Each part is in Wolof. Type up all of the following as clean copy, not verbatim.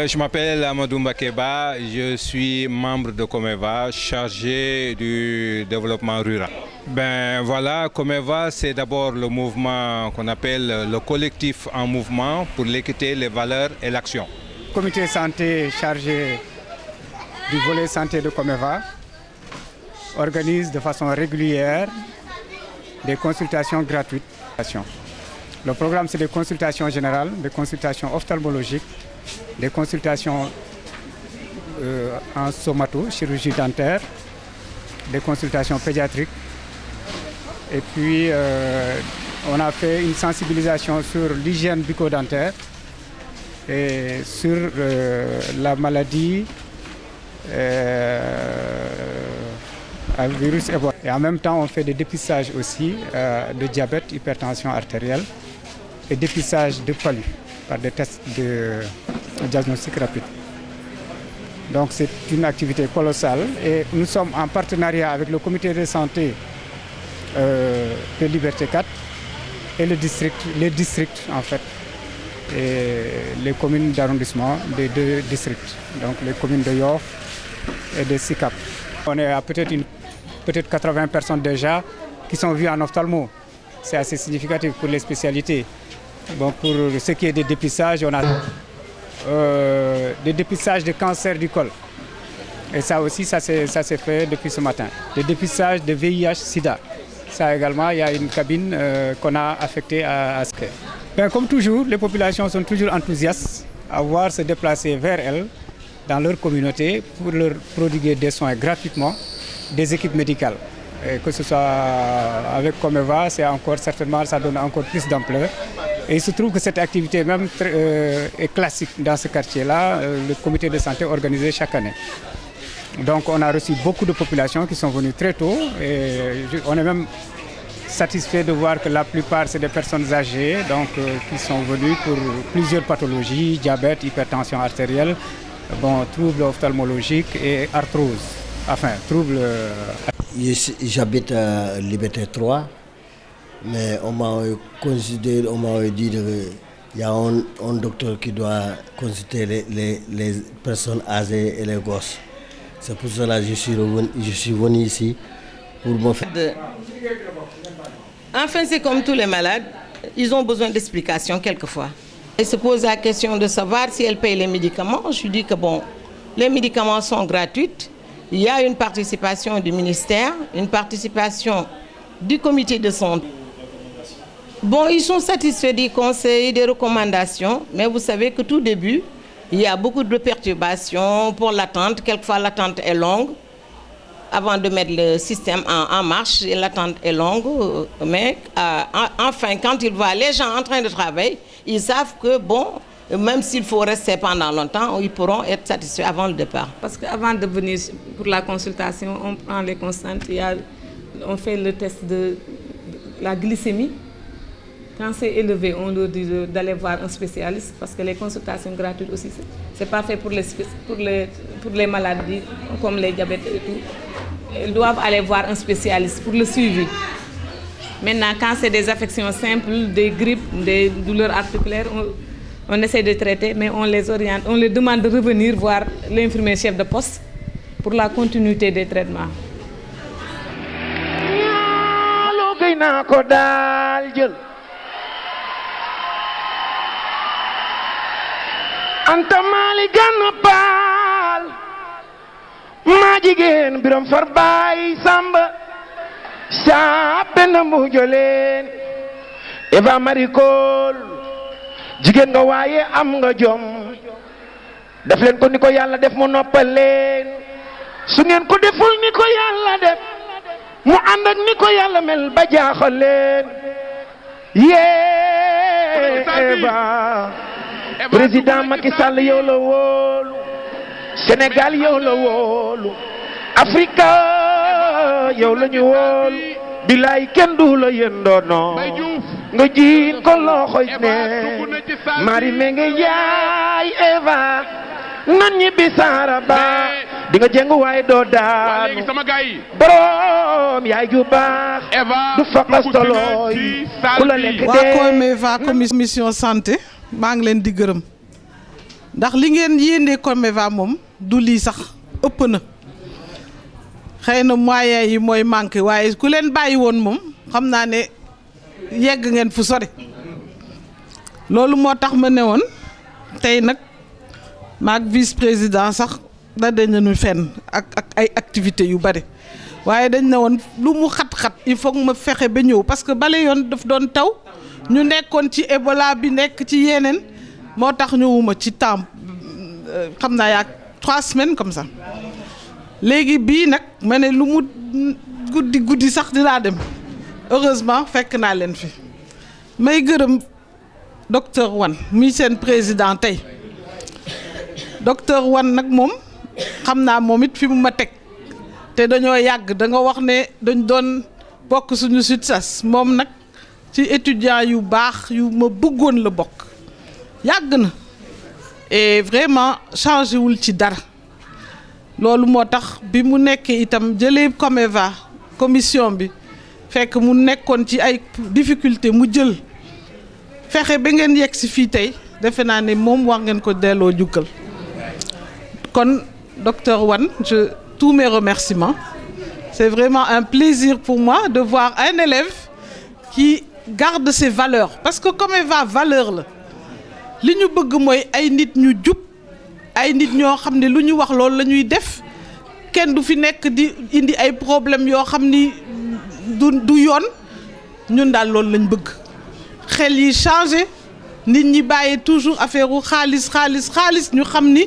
Je m'appelle Amadou Mbakeba, je suis membre de Comeva, chargé du développement rural. Ben voilà, Comeva, c'est d'abord le mouvement qu'on appelle le collectif en mouvement pour l'équité, les valeurs et l'action. Le comité santé chargé du volet santé de Comeva organise de façon régulière des consultations gratuites. Le programme, c'est des consultations générales, des consultations ophtalmologiques, des consultations en somato, chirurgie dentaire, des consultations pédiatriques. Et puis, on a fait une sensibilisation sur l'hygiène bucco-dentaire et sur la maladie à virus Ebola. Et en même temps, on fait des dépistages aussi de diabète, hypertension artérielle et dépistage de palu par des tests de diagnostic rapide. Donc c'est une activité colossale et nous sommes en partenariat avec le comité de santé de Liberté 4 et les districts en fait, et les communes d'arrondissement des deux districts, donc les communes de Yoff et de Sicap. On est à peut-être 80 personnes déjà qui sont vues en ophtalmo. C'est assez significatif pour les spécialités. Bon, pour ce qui est des dépistages, on a des dépistages de cancer du col. Et ça aussi, ça s'est fait depuis ce matin. Des dépistages de VIH-Sida. Ça également, il y a une cabine qu'on a affectée à ce. Ben, comme toujours, les populations sont toujours enthousiastes à voir se déplacer vers elles dans leur communauté pour leur prodiguer des soins gratuitement, des équipes médicales. Et que ce soit avec Comeva, c'est encore certainement, ça donne encore plus d'ampleur. Et il se trouve que cette activité même est classique dans ce quartier-là, le comité de santé organisé chaque année. Donc on a reçu beaucoup de populations qui sont venues très tôt et on est même satisfait de voir que la plupart c'est des personnes âgées donc, qui sont venues pour plusieurs pathologies, diabète, hypertension artérielle, bon, troubles ophtalmologiques et arthrose, enfin troubles... J'habite à Liberté 3, mais on m'a dit qu'il y a un docteur qui doit consulter les personnes âgées et les gosses. C'est pour cela que je suis venu ici pour me faire... Enfin, c'est comme tous les malades, ils ont besoin d'explications quelquefois. Elle se pose la question de savoir si elle paye les médicaments. Je lui dis que bon, les médicaments sont gratuits. Il y a une participation du ministère, une participation du comité de santé. Bon, ils sont satisfaits des conseils, des recommandations, mais vous savez que tout début, il y a beaucoup de perturbations pour l'attente. Quelquefois, l'attente est longue. Avant de mettre le système en marche, l'attente est longue. Mais enfin, quand ils voient les gens en train de travailler, ils savent que, bon, même s'il faut rester pendant longtemps, ils pourront être satisfaits avant le départ. Parce qu'avant de venir pour la consultation, on prend les constantes, on fait le test de la glycémie. Quand c'est élevé, on leur dit d'aller voir un spécialiste parce que les consultations gratuites aussi, c'est pas fait pour les maladies comme les diabètes et tout. Ils doivent aller voir un spécialiste pour le suivi. Maintenant, quand c'est des affections simples, des grippes, des douleurs articulaires, on essaie de traiter, mais on les oriente, on les demande de revenir voir l'infirmier chef de poste pour la continuité des traitements. Anta Mali Gana Paal maa jigéen Biram Far Baay Samba Saapena Mujoleen Eva Marikool jigéen nga waaye am nga jom def leen ko ni ko Yàlla def mu noppal leen su ngeen ko deful ni ko Yàlla def mu ànd ak ni ko Yàlla mel ba jaaxal leen yee Eva président Macky Sall yow la wóolu Sénégal yow la wóolu Afrika yow la ñu wóolu bilaay kenn du la yëndoono nga jiin ko loxoy ne mari me nga yaay Eva nan ñi bi saara ba di nga jëngu waaye doo daanu borom yaay ju baax du fakastolooy ku la lekk dee waa Comeva commission santé maa ngi leen di gërëm ndax li ngeen yéene Comeva moom du lii sax ëpp na xëy na moyens yi mooy manqué waaye ku leen bàyyi woon moom xam naa ne yegg ngeen fu sore loolu moo tax ma ne woon tey nag maag vice président sax da dañu fenn ak ay activités yu bari waaye dañ ne woon lu mu xat-xat il faut ma fexe ba ñëw parce que bale yoon daf doon taw ñu nekkoon ci Ebola bi nekk ci yeneen moo tax ñëwuma ci temps xam naa yaa 3 semaines comme ça léegi bii nag ma ne lu mu guddi sax dinaa dem heureusement fekk naa leen fi may gërëm docteur Wane muy seen président tey docteur Wane nag moom xam naa moom it fi mu ma teg te dañoo yàgg da nga wax ne dañ doon bokk suñu SUTSAS moom nag ci étudiant yu baax yu ma bëggoon la bokk yàgg na et vraiment changé wul ci dara loolu moo tax bi mu nekkee itam jëlee Comeva commission bi fekk mu nekkoon ci ay difficulté mu jël fexe ba ngeen yegg si fii tey defe naa ne moom wax ngeen ko delloo jukkal kon docteur Wane tous mes remerciements. C'est vraiment un plaisir pour moi de voir un élève qui garde ses valeurs parce que Comeva valeur la li ñu bëgg mooy ay nit ñu jub ay nit ñoo xam ne lu ñu wax loolu la ñuy def kenn du fi nekk di indi ay problèmes yoo xam ni du yoon ñun daal loolu lañ bëgg xel yi changé nit ñi bàyyi toujours affaire u xaalis ñu xam ni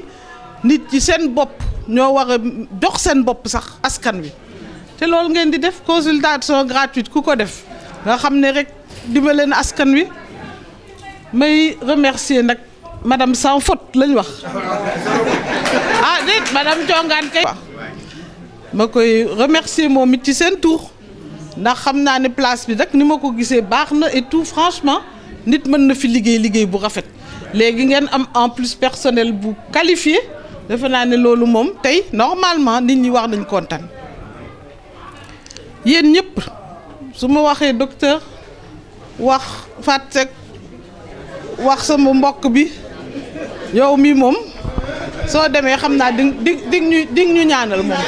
nit ci seen bopp ñoo war a jox seen bopp sax askan wi te loolu ngeen di def consultation gratuite ku ko def nga xam ne rek dimbale na askan wi may remercier nag madame sans faute lañ wax ah déet madame Jongaan kay ma koy remercier moom it ci seen tour ndax xam naa ne place bi rek ni ma ko gisee baax na et tout franchement nit mën na fi liggéey bu rafet léegi ngeen am en plus personnel bu qualifié defe naa ne loolu moom tey normalement nit ñi war nañ kontaan yéen ñëpp su ma waxee docteur wax Fatou wax sama mbokk bi yow mi moom soo demee xam naa di ñu ñaanal moom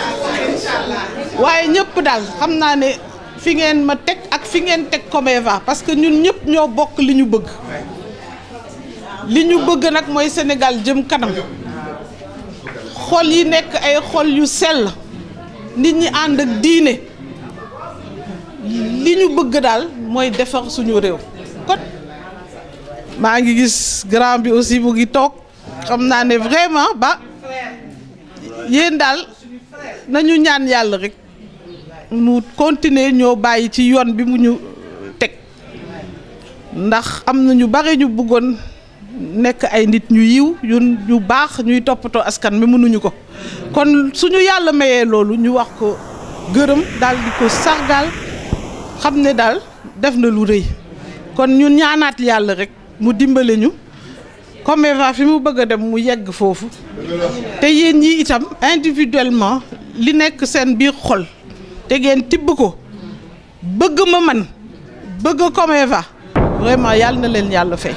waaye ñëpp daal xam naa ne fi ngeen ma teg ak fi ngeen teg Comeva parce que ñun ñëpp ñoo bokk li ñu bëgg nag mooy Sénégal jëm kanam xol yi nekk ay xol yu sell nit ñi ànd ak diine li ñu bëgg daal mooy defar suñu réew kon maa ngi gis grand bi aussi mu ngi toog xam naa ne vraiment ba yéen daal nañu ñaan yàlla rek mu continuer ñoo bàyyi ci yoon bi mu ñu teg ndax am na ñu bari ñu bëggoon nekk ay nit ñu yiw yu baax ñuy toppatoo askan mi mënuñu ko kon suñu yàlla mayee loolu ñu wax ko gërëm daal di ko sargal xam ne daal def na lu rëy kon ñun ñaanaat yàlla rek mu dimbale ñu Comeva fi mu bëgg a dem mu yegg foofu te yéen ñi itam individuellement li nekk seen biir xol te ngeen tibb ko bëgg ma man bëgg Comeva vraiment yàlla na leen yàlla fay